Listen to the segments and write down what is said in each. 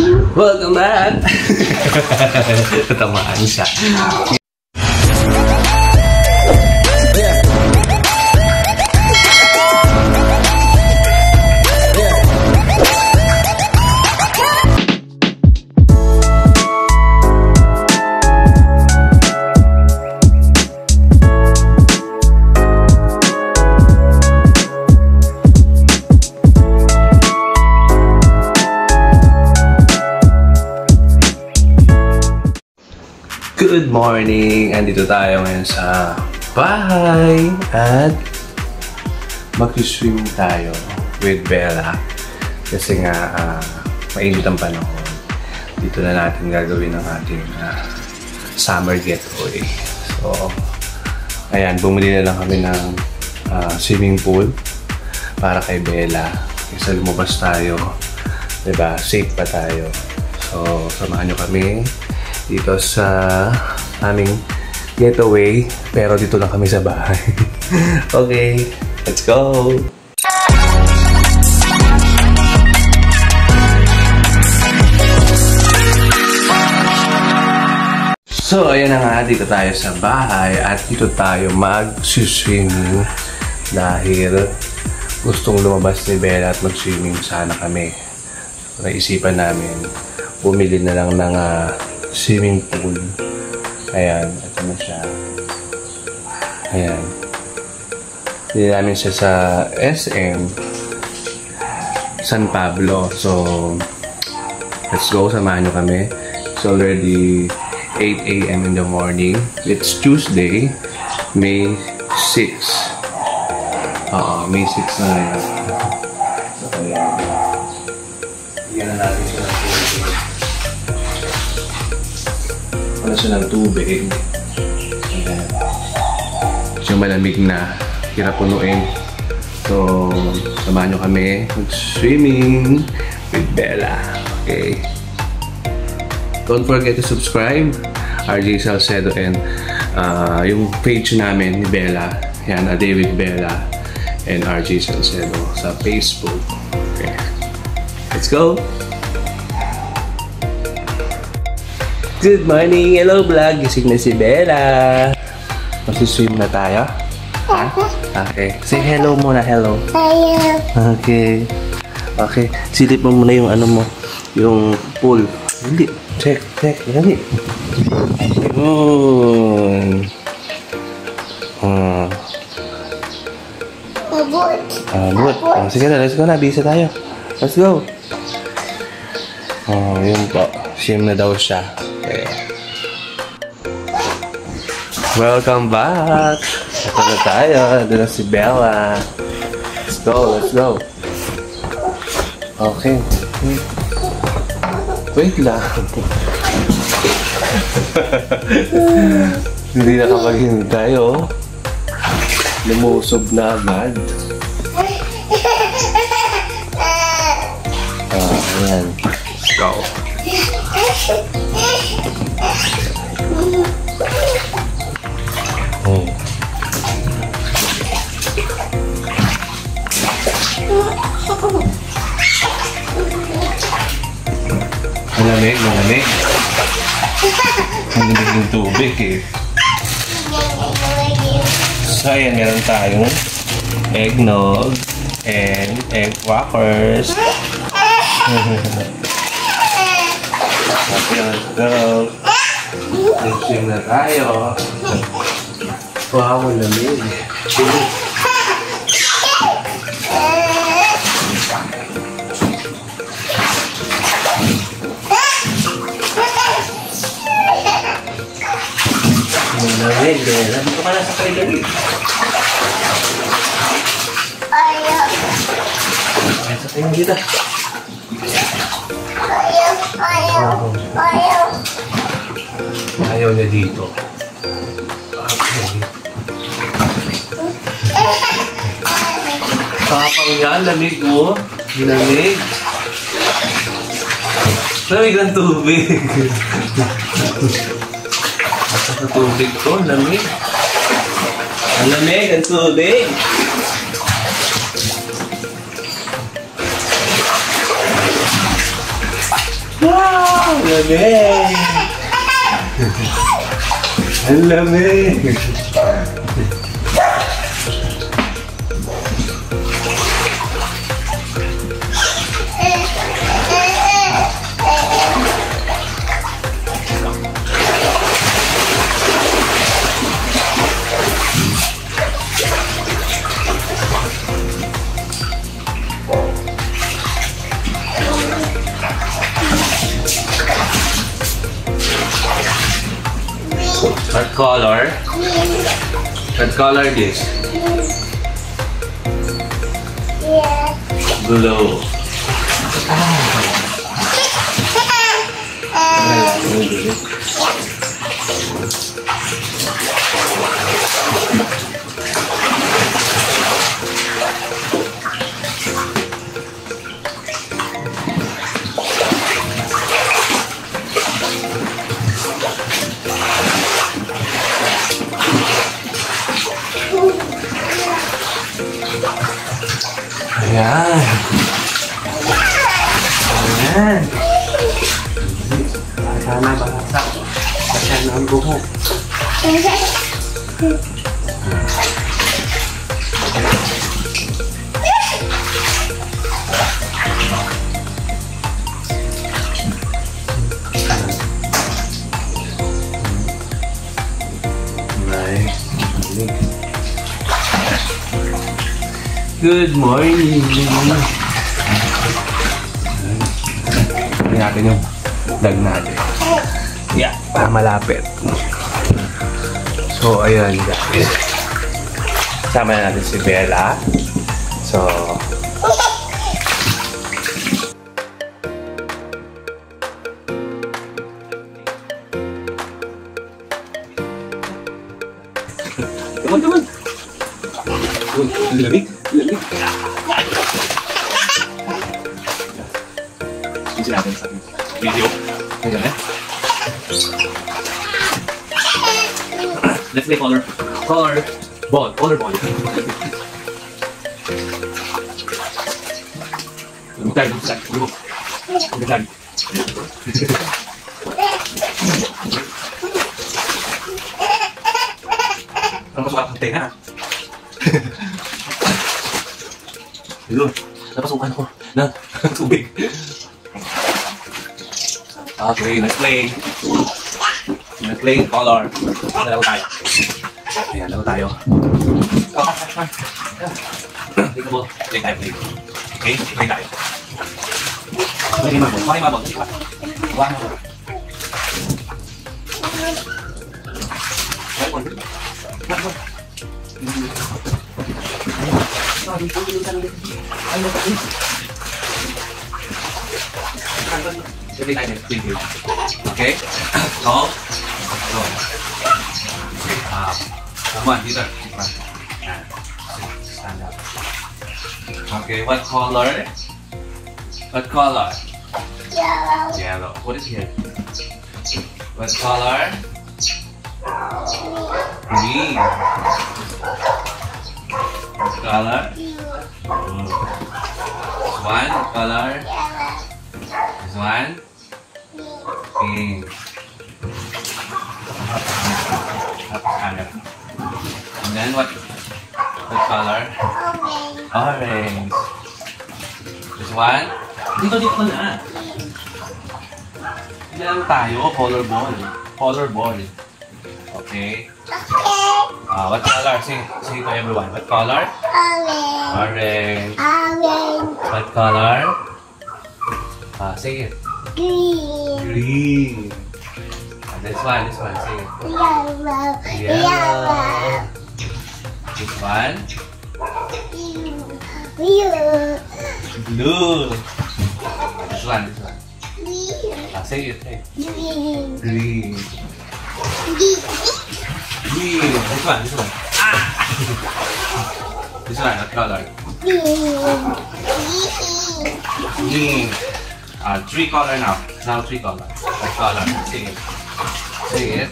Welcome back! Tatamaan siya. Good morning! Andito tayo ngayon sa bahay at mag-swimming tayo with Bella kasi nga mainit ang panahon. Dito na natin gagawin ang ating summer getaway. So, ayan, bumili na lang kami ng swimming pool para kay Bella kasi lumabas tayo, diba? Safe pa tayo. So, samahan nyo kami dito sa aming getaway, pero dito lang kami sa bahay. Okay, let's go! So, ayan na nga, dito tayo sa bahay at dito tayo mag-swimming dahil gustong lumabas ni Bella at mag-swimming sana kami. So, naisipan namin, bumili na lang ng swimming pool. Ayan, ito na siya. Ayan. Hindi namin siya sa SM San Pablo. So, let's go. Samahan nyo kami. It's already 8 AM in the morning. It's Tuesday, May 6. May 6 na ngayon. So, ayan. Bigyan na natin siya ng tubig. Wala siya ng tubig. Ayan. Siya malamig na. Hirap punuin. So, samahan nyo kami mag-swimming with Bella. Okay? Don't forget to subscribe. RJ Salcedo and yung page namin ni Bella. Yan, A Day with Bella and RJ Salcedo sa Facebook. Okay. Let's go! Good morning! Hello vlog! Gising na si Bella. Mag-swim na tayo? Ha? Okay. Say hello muna. Hello. Hello. Okay. Okay. Silip mo muna yung ano mo. Yung pool. Hindi. Check. Hindi. Yun. Abot. Sige na. Let's go na. Bisa tayo. Let's go. Yun po. Swim na daw siya. Okay. Welcome back! Ito na tayo. Ito na si Bella. Let's go. Okay. Wait lang. Hindi nakapag-hintay, oh. Lumusob na agad. Ayan. Let's go. Malamig. Malamig ng tubig eh. So ayan, meron tayong eggnog and egg wafers. Okay, let's go. Swim na tayo. Wow, malamig. Malamig. Dito ka na sa kaligari. Ayaw. Sa tayo dito. Ayaw niya dito. Okay. Kapang yan, lamig mo. Lamig. Lamig ng tubig. Sa tubig ko, lamig. Ang lamig, ang tubig. Wow! lamig! Ang lamig! What color? What color this? Blue. Ayan. Ayan. Sana bahasa. Basa na ang buhok. Good morning! Tingnan natin yung dag natin. Yeah, para malapit. So, ayun guys. Sama na natin si Bella. So, come on! Lamig! Lamig! Isi natin sa video. Ayan eh. Let's play color ball. Lumutag. Ang masukal kang tenga. Yun, napasukan ako ng tubig. Okay, let's play. Let's play color. Laro tayo. Ayan, laro tayo. Play mo. Play tayo. Okay, play tayo. Play mabog. Play mabog. One more. Okay? Go. Go. Come on, dito. Stand up. Okay, what color? What color? Yellow. Yellow. What is here? What color? Green. What color? This one, what color? This one? Pink. And then what color? Orange. This one? Dito na. Hindi lang tayo, color ball. Okay. What color? Say to everyone. What color? Orange. What color? Say it. Green. This one. Say it. Yellow. This one? Blue. This one. Say it. Green. This one. This one, what color? Green. Three color now. Now three color. What color? Say it.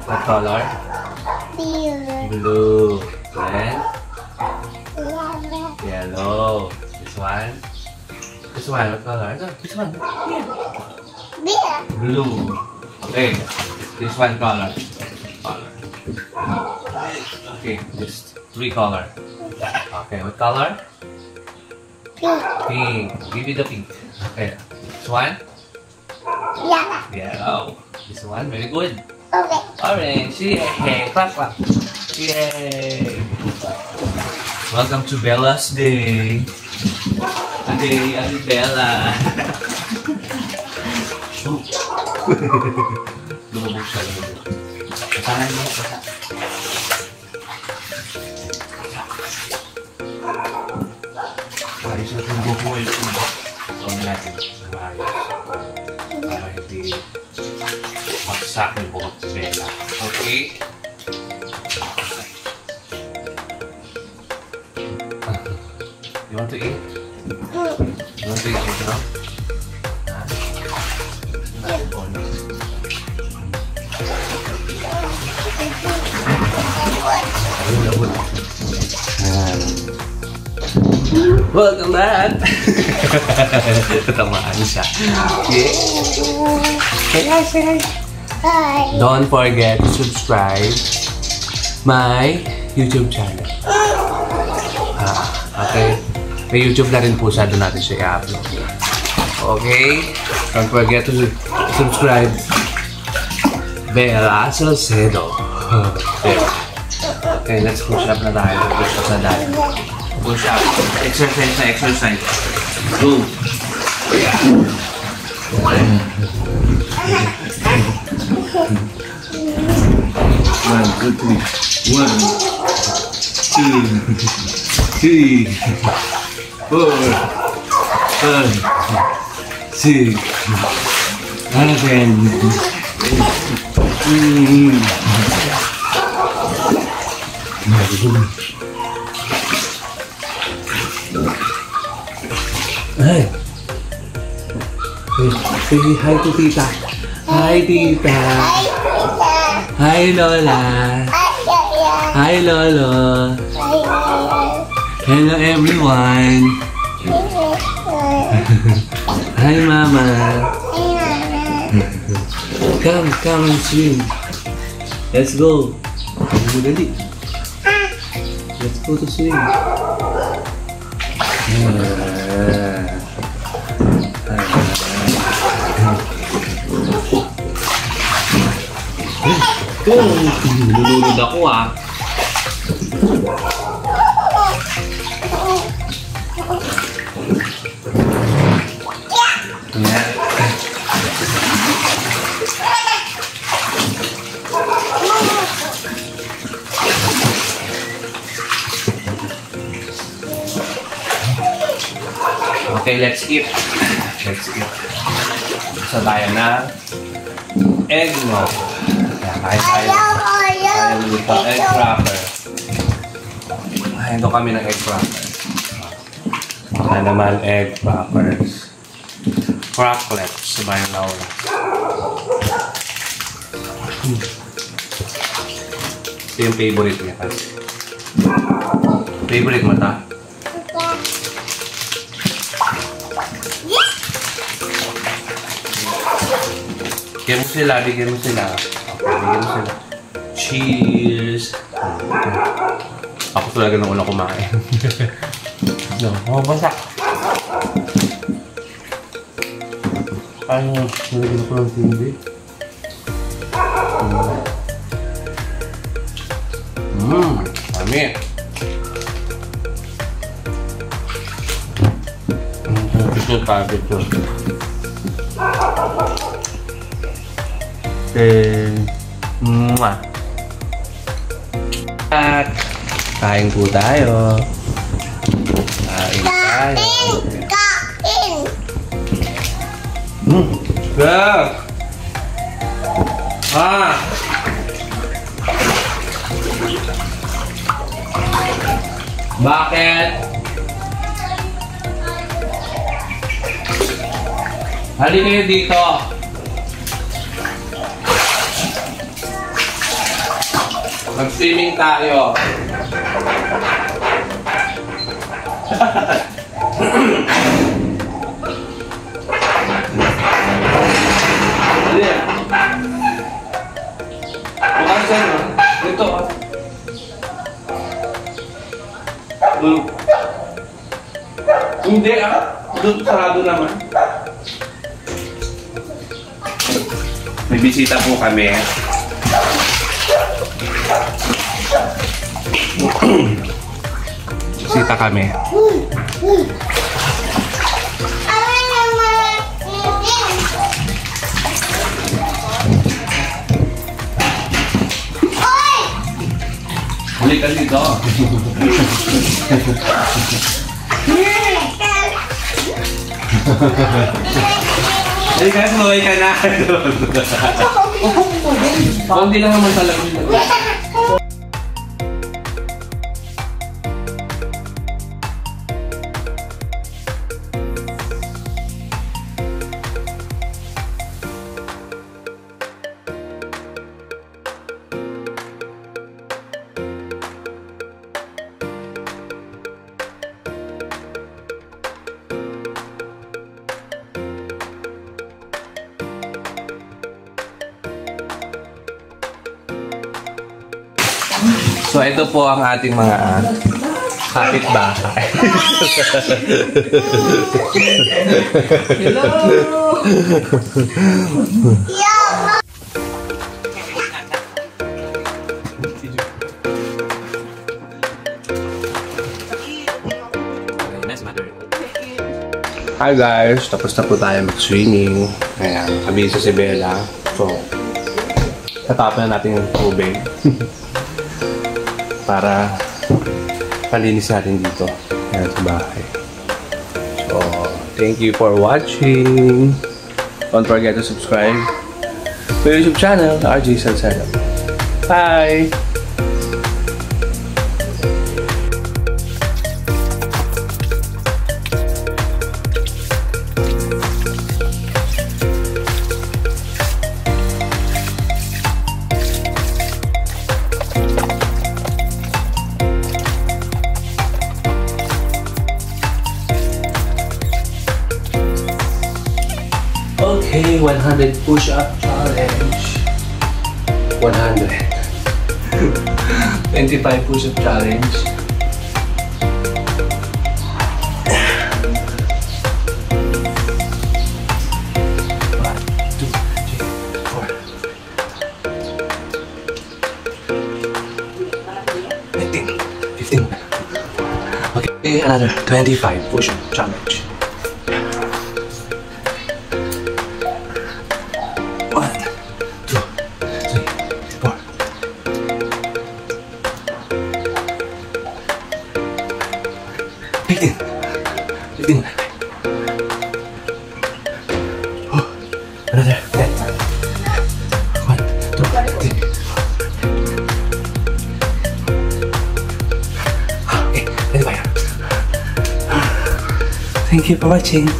What color? Blue. Then? Yellow. This one? What color? This one. Blue. Okay. This one color. Okay, this 3 color. Okay, what color? Pink. Give me the pink. Okay. This one? Yellow. This one, very good. Orange. Yay. Clap, clap. Yay. Welcome to Bella's day. Today, I'm Bella. Lumubog siya, lumubog. Kasahan mo, kasahan. Ayos na itong buhuol ko. Huwag natin ayos. Para hindi maksak yung buhok ni Bella. Okay? You want to eat? You want to eat it now? Welcome back! Tamaan siya. Okay. Say hi. Don't forget to subscribe my YouTube channel. Okay? May YouTube na rin po siya. Doon natin siya i-upload. Okay? Don't forget to subscribe. Bella Salcedo. Okay, let's push up na tayo. Push up na tayo. Push up. Exercise na exercise. Go. Yeah. 1, 2, 3. 1, 2, 3, 4, 5, 6, 7. Hey. Say hi to Tita. Hi, Tita. Hi, Lola. Hi, Lolo. Hello, everyone. Hi, Mama. Come and swim. Let's go. Let's go to swim. Nululod ako ah. Yeah. Okay, let's eat. So tayo na egg roll. Ayaw dito, egg wrapper. Ayaw kami ng egg wrapper. Kaya naman egg wrappers. Cracklets, sabay yung Laura. Ito yung favorite niya kasi. Favorite mo ta? Bigyan mo sila. Cheers! Ako talaga nung una kumain. Basa. Ano, nalagyan ako ng tindi. Dami. Ito. At kain po tayo. Bakit? Halika kayo dito. Mag-swimming tayo. sa'yo. Ito ah. Hindi ah. Doon sarado naman. May bisita po kami. Bisita kami. Huli ka dito. Hindi ka, sumaway ka na. Hindi lang naman talaga. So, ito po ang ating mga kapitbahay. Hello! Hi guys! Tapos na po tayo mag-swimming. Ayan, kabisa si Bella. So, tatapon na natin yung tubig. Para palinis natin dito. Ayan, sa bahay. So, thank you for watching. Don't forget to subscribe to my YouTube channel, RJ Salcedo. Bye! Okay, 100 push-up challenge. 100. 25 push-up challenge. One, two, three, four. 15. Okay, another 25 push-up challenge. 15. Oh, another 10. 1, 2, 3. Okay, ready ba yan? Thank you for watching.